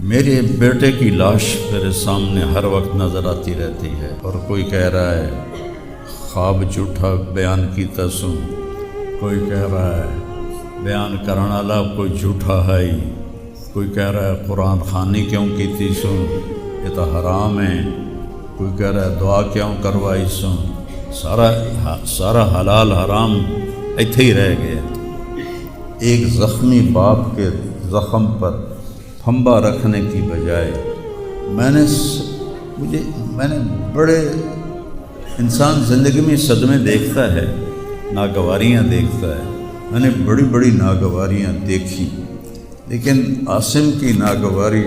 میرے بیٹے کی لاش میرے سامنے ہر وقت نظر آتی رہتی ہے، اور کوئی کہہ رہا ہے خواب جھوٹا بیان کیتا سوں، کوئی کہہ رہا ہے بیان کرنے والا کوئی جھوٹا ہے، کوئی کہہ رہا ہے قرآن خوانی کیوں کیتی سوں، یہ تو حرام ہے، کوئی کہہ رہا ہے دعا کیوں کروائی سوں۔ سارا حلال حرام ایتھے ہی رہ گیا۔ ایک زخمی باپ کے زخم پر پھنبا رکھنے کی بجائے میں نے بڑے انسان زندگی میں صدمے دیکھتا ہے، ناگواریاں دیکھتا ہے، میں نے بڑی بڑی ناگواریاں دیکھی، لیکن عاصم کی ناگواری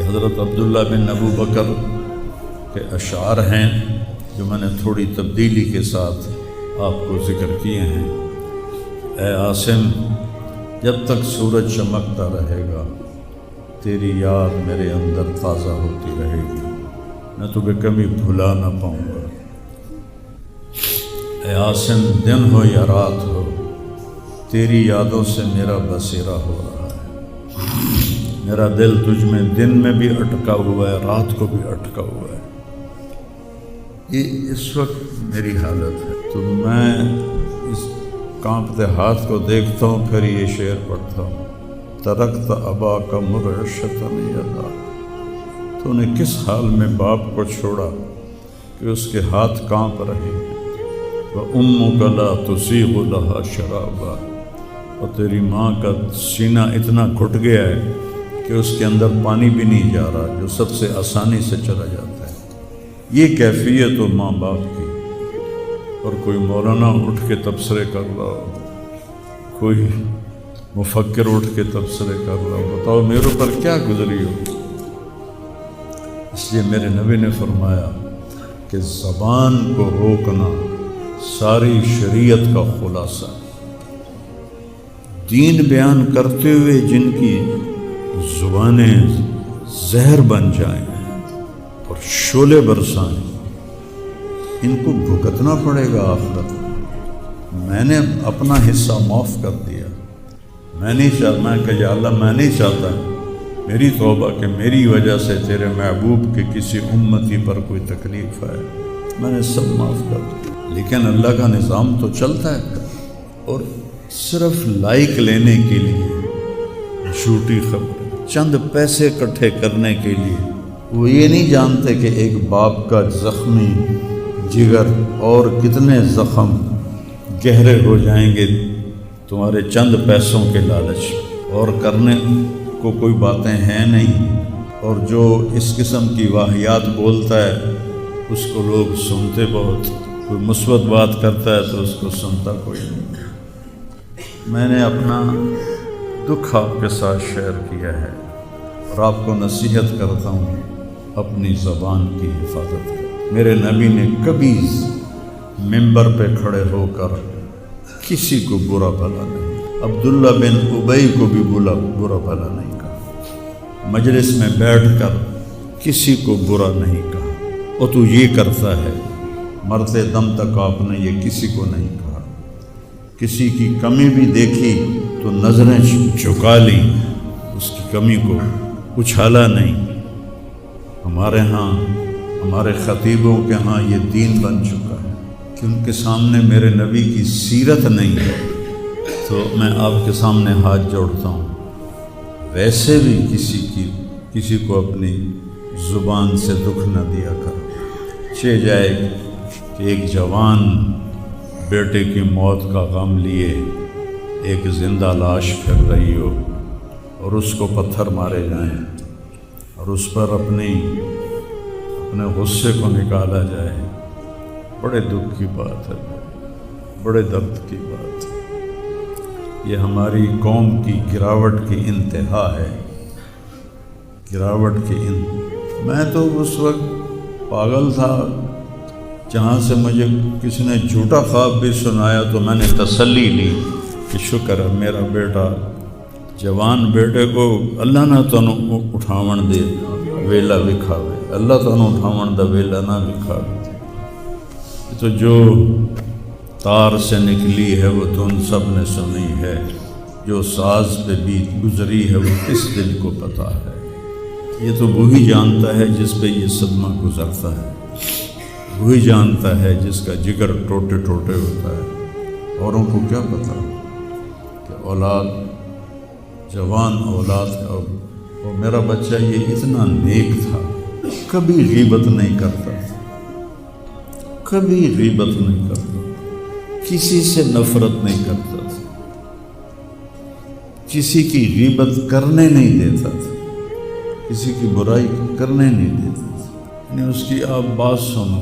حضرت عبداللہ بن ابو بکر کے اشعار ہیں جو میں نے تھوڑی تبدیلی کے ساتھ آپ کو ذکر کیے ہیں۔ اے عاصم، جب تک سورج چمکتا رہے گا تیری یاد میرے اندر تازہ ہوتی رہے گی، میں تمہیں کبھی بھلا نہ پاؤں گا۔ اے عاصم، دن ہو یا رات ہو تیری یادوں سے میرا بسیرا ہو رہا ہے، میرا دل تجھ میں دن میں بھی اٹکا ہوا ہے، رات کو بھی اٹکا ہوا ہے۔ یہ اس وقت میری حالت ہے، تو میں اس کانپتے ہاتھ کو دیکھتا ہوں، پھر یہ شعر پڑھتا ہوں۔ ترکت ابا کا مرشتاً یدا، تو نے کس حال میں باپ کو چھوڑا کہ اس کے ہاتھ کانپ رہے ہیں۔ وَأُمُّكَ لَا تُسِيغُ لَهَا شَرَابًا، اور تیری ماں کا سینہ اتنا گھٹ گیا ہے کہ اس کے اندر پانی بھی نہیں جا رہا، جو سب سے آسانی سے چلا جاتا ہے۔ یہ کیفیت ہو ماں باپ کی، اور کوئی مولانا اٹھ کے تبصرے کر رہا ہو، کوئی مفکر اٹھ کے تبصرے کر رہا ہو، بتاؤ میرے اوپر کیا گزری ہو۔ اس لیے میرے نبی نے فرمایا کہ زبان کو روکنا ساری شریعت کا خلاصہ ہے۔ دین بیان کرتے ہوئے جن کی زبانیں زہر بن جائیں اور شعلے برسائیں، ان کو بھگتنا پڑے گا آخرت میں۔ میں نے اپنا حصہ معاف کر دیا، میں نہیں چاہتا کہ یا اللہ میں نہیں چاہتا، میری توبہ کہ میری وجہ سے تیرے محبوب کے کسی امتی پر کوئی تکلیف ہے، میں نے سب معاف کر دیا۔ لیکن اللہ کا نظام تو چلتا ہے، اور صرف لائک لینے کے لیے جھوٹی خبر، چند پیسے اکٹھے کرنے کے لیے، وہ یہ نہیں جانتے کہ ایک باپ کا زخمی جگر اور کتنے زخم گہرے ہو جائیں گے تمہارے چند پیسوں کے لالچ، اور کرنے کو کوئی باتیں ہیں نہیں، اور جو اس قسم کی واہیات بولتا ہے اس کو لوگ سنتے بہت، کوئی مثبت بات کرتا ہے تو اس کو سنتا کوئی نہیں۔ میں نے اپنا دکھ آپ کے ساتھ شیئر کیا ہے، اور آپ کو نصیحت کرتا ہوں اپنی زبان کی حفاظت کریں۔ میرے نبی نے کبھی ممبر پہ کھڑے ہو کر کسی کو برا بھلا نہیں، عبداللہ بن ابی کو بھی برا بھلا نہیں کہا، مجلس میں بیٹھ کر کسی کو برا نہیں کہا، اور تو یہ کرتا ہے، مرتے دم تک آپ نے یہ کسی کو نہیں کہا۔ کسی کی کمی بھی دیکھی تو نظریں جھکا لیں، اس کی کمی کو اچھالا نہیں۔ ہمارے ہاں، ہمارے خطیبوں کے ہاں یہ دین بن چکا ہے کہ ان کے سامنے میرے نبی کی سیرت نہیں ہے، تو میں آپ کے سامنے ہاتھ جوڑتا ہوں، ویسے بھی کسی کو اپنی زبان سے دکھ نہ دیا کر۔ چہ جائے کہ ایک جوان بیٹے کی موت کا غم لیے ایک زندہ لاش پھر رہی ہو، اور اس کو پتھر مارے جائیں، اور اس پر اپنے غصے کو نکالا جائے، بڑے دکھ کی بات ہے، بڑے درد کی بات ہے۔ یہ ہماری قوم کی گراوٹ کی انتہا ہے، گراوٹ کی میں تو اس وقت پاگل تھا، جہاں سے مجھے کسی نے جھوٹا خواب بھی سنایا تو میں نے تسلی لی کہ شکر ہے میرا بیٹا، جوان بیٹے کو اللہ نہ تنوں اٹھاون دے ویلا وکھاوے، اللہ تنوں اٹھاون دا ویلا نہ وکھاوے۔ تو جو تار سے نکلی ہے وہ دھن سب نے سنی ہے، جو ساز پہ بیت گزری ہے وہ کس دل کو پتہ ہے۔ یہ تو وہی جانتا ہے جس پہ یہ صدمہ گزرتا ہے، وہی جانتا ہے جس کا جگر ٹوٹے ٹوٹے ہوتا ہے۔ اوروں کو کیا پتہ کہ اولاد، جوان اولاد کا، اور میرا بچہ یہ اتنا نیک تھا، کبھی غیبت نہیں کرتا تھا، کبھی غیبت نہیں کرتا، کسی سے نفرت نہیں کرتا تھا، کسی کی غیبت کرنے نہیں دیتا تھا، کسی کی برائی کرنے نہیں دیتا تھا۔ یعنی اس کی آپ بات سنو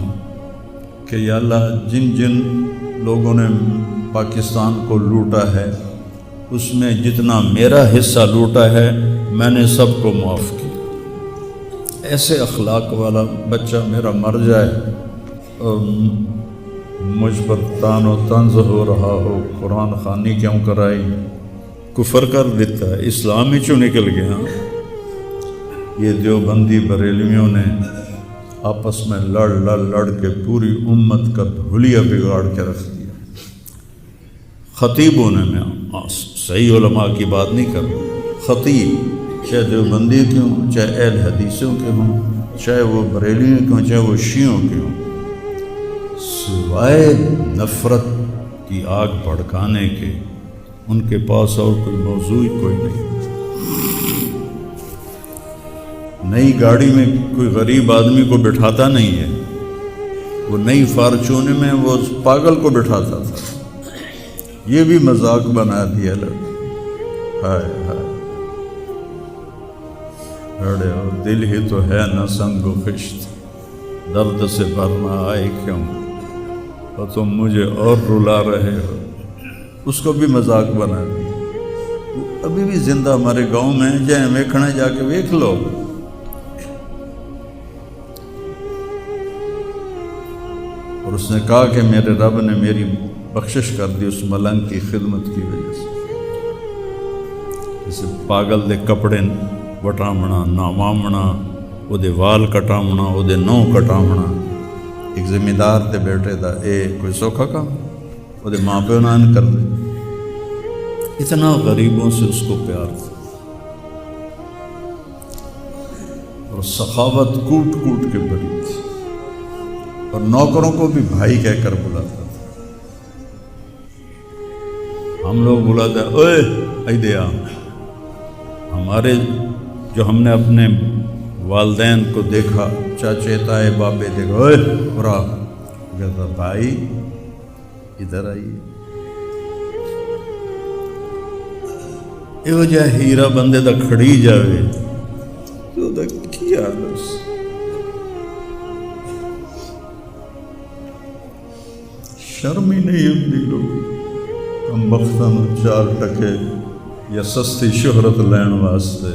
کہ یا اللہ جن جن لوگوں نے پاکستان کو لوٹا ہے اس میں جتنا میرا حصہ لوٹا ہے میں نے سب کو معاف کیا۔ ایسے اخلاق والا بچہ میرا مر جائے اور مجھ پر تان و طنز ہو رہا ہو، قرآن خوانی کیوں کرائی، کفر کر دیتا ہے، اسلام ہی چوں نکل گیا۔ یہ دیوبندی بریلویوں نے آپس میں لڑ کے پوری امت کا دھولیا بگاڑ کے رکھ دیا۔ خطیبوں نے، میں صحیح علماء کی بات نہیں کر رہا، خطیب چاہے دیوبندی کے ہوں، چاہے اہل حدیثوں کے ہوں، چاہے وہ بریلیوں کے ہوں، چاہے وہ شیعوں کے ہوں، سوائے نفرت کی آگ بھڑکانے کے ان کے پاس اور کوئی موضوع کوئی نہیں۔ نئی گاڑی میں کوئی غریب آدمی کو بٹھاتا نہیں ہے، وہ نئی فارچون میں وہ پاگل کو بٹھاتا تھا۔ یہ بھی مذاق بنا دیا لڑ، ہائے ہائے ارے اور دل ہی تو ہے نہ سنگ و خشت، درد سے بھرنا آئے کیوں، اور تم مجھے اور رلا رہے ہو۔ اس کو بھی مذاق بنا دیا۔ وہ ابھی بھی زندہ ہمارے گاؤں میں جائیں ویکھنا، جا کے ویکھ لو۔ اور اس نے کہا کہ میرے رب نے میری بخشش کر دی اس ملنگ کی خدمت کی وجہ سے۔ اسے پاگل دے کپڑے وٹامنا، ناوامنا، وہ دے وال کٹامنا، وہ دے نو کٹامنا، ایک زمیندار دے بیٹے دا اے کوئی سوکھا کام، وہ دے ماں پیو نان کر دے۔ اتنا غریبوں سے اس کو پیار تھا، اور سخاوت کوٹ کوٹ کے بری تھی، اور نوکروں کو بھی بھائی کہہ کر بلاتا تھا۔ ہم لوگ بلاتے ہیں اوئے ایدیا، ہمارے جو ہم نے اپنے والدین کو دیکھا، چاچے تائے بابے دیکھا، اوئے برا کہتا بھائی ادھر آئیے۔ یہ وجہ ہیرا بندے دا کھڑی جاوے تو دا کیا لس شرم ہی نہیں ہوتی لوگ ہم بختن چار ٹکے یا سستی شہرت لین واسطے